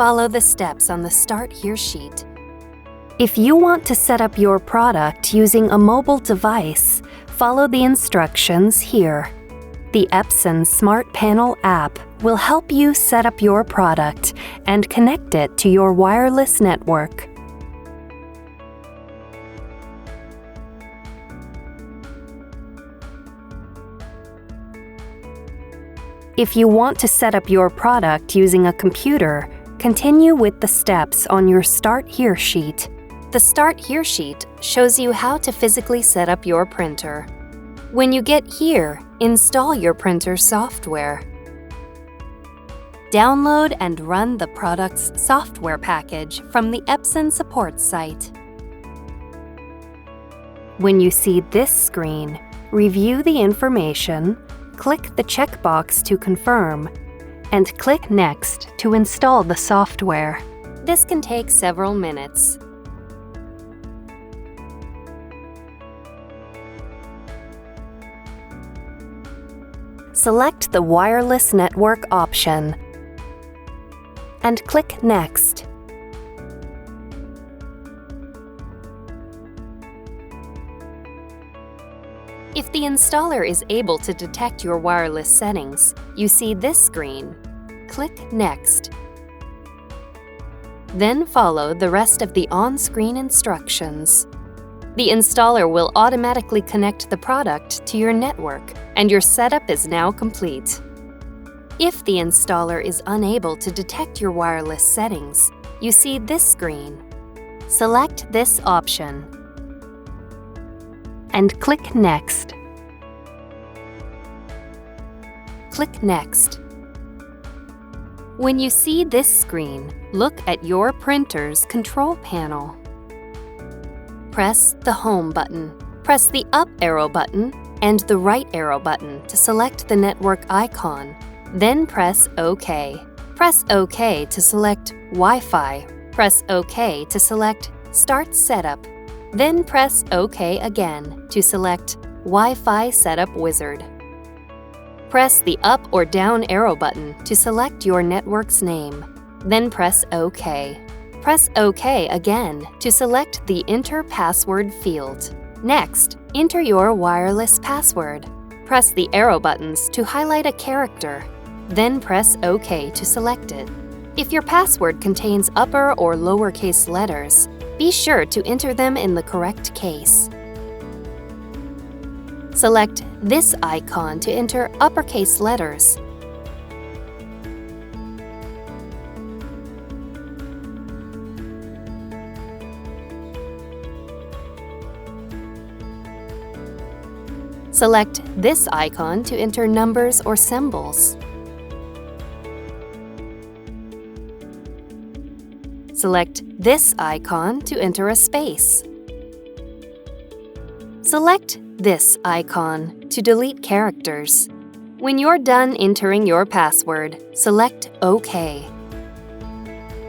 follow the steps on the Start Here sheet. If you want to set up your product using a mobile device, follow the instructions here. The Epson Smart Panel app will help you set up your product and connect it to your wireless network. If you want to set up your product using a computer, continue with the steps on your Start Here sheet. The Start Here sheet shows you how to physically set up your printer. When you get here, install your printer software. Download and run the product's software package from the Epson support site. When you see this screen, review the information, click the checkbox to confirm, and click Next to install the software. This can take several minutes. Select the wireless network option and click Next. If the installer is able to detect your wireless settings, you see this screen. Click Next. Then follow the rest of the on-screen instructions. The installer will automatically connect the product to your network, and your setup is now complete. If the installer is unable to detect your wireless settings, you see this screen. Select this option and click Next. Click Next. When you see this screen, look at your printer's control panel. Press the Home button. Press the up arrow button and the right arrow button to select the network icon. Then press OK. Press OK to select Wi-Fi. Press OK to select Start Setup. Then press OK again to select Wi-Fi Setup Wizard. Press the up or down arrow button to select your network's name. Then press OK. Press OK again to select the Enter Password field. Next, enter your wireless password. Press the arrow buttons to highlight a character. Then press OK to select it. If your password contains upper or lowercase letters, be sure to enter them in the correct case. Select this icon to enter uppercase letters. Select this icon to enter numbers or symbols. Select this icon to enter a space. Select this icon to delete characters. When you're done entering your password, select OK.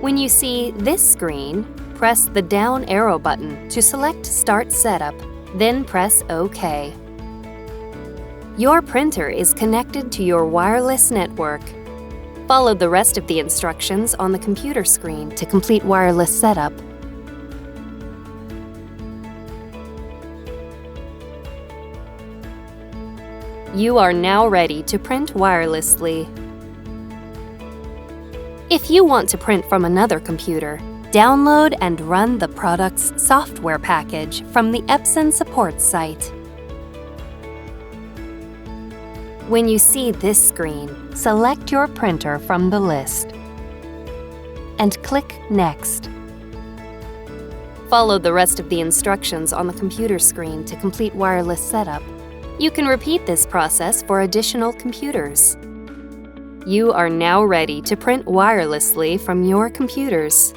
When you see this screen, press the down arrow button to select Start Setup, then press OK. Your printer is connected to your wireless network. Follow the rest of the instructions on the computer screen to complete wireless setup. You are now ready to print wirelessly. If you want to print from another computer, download and run the product's software package from the Epson support site. When you see this screen, select your printer from the list and click Next. Follow the rest of the instructions on the computer screen to complete wireless setup. You can repeat this process for additional computers. You are now ready to print wirelessly from your computers.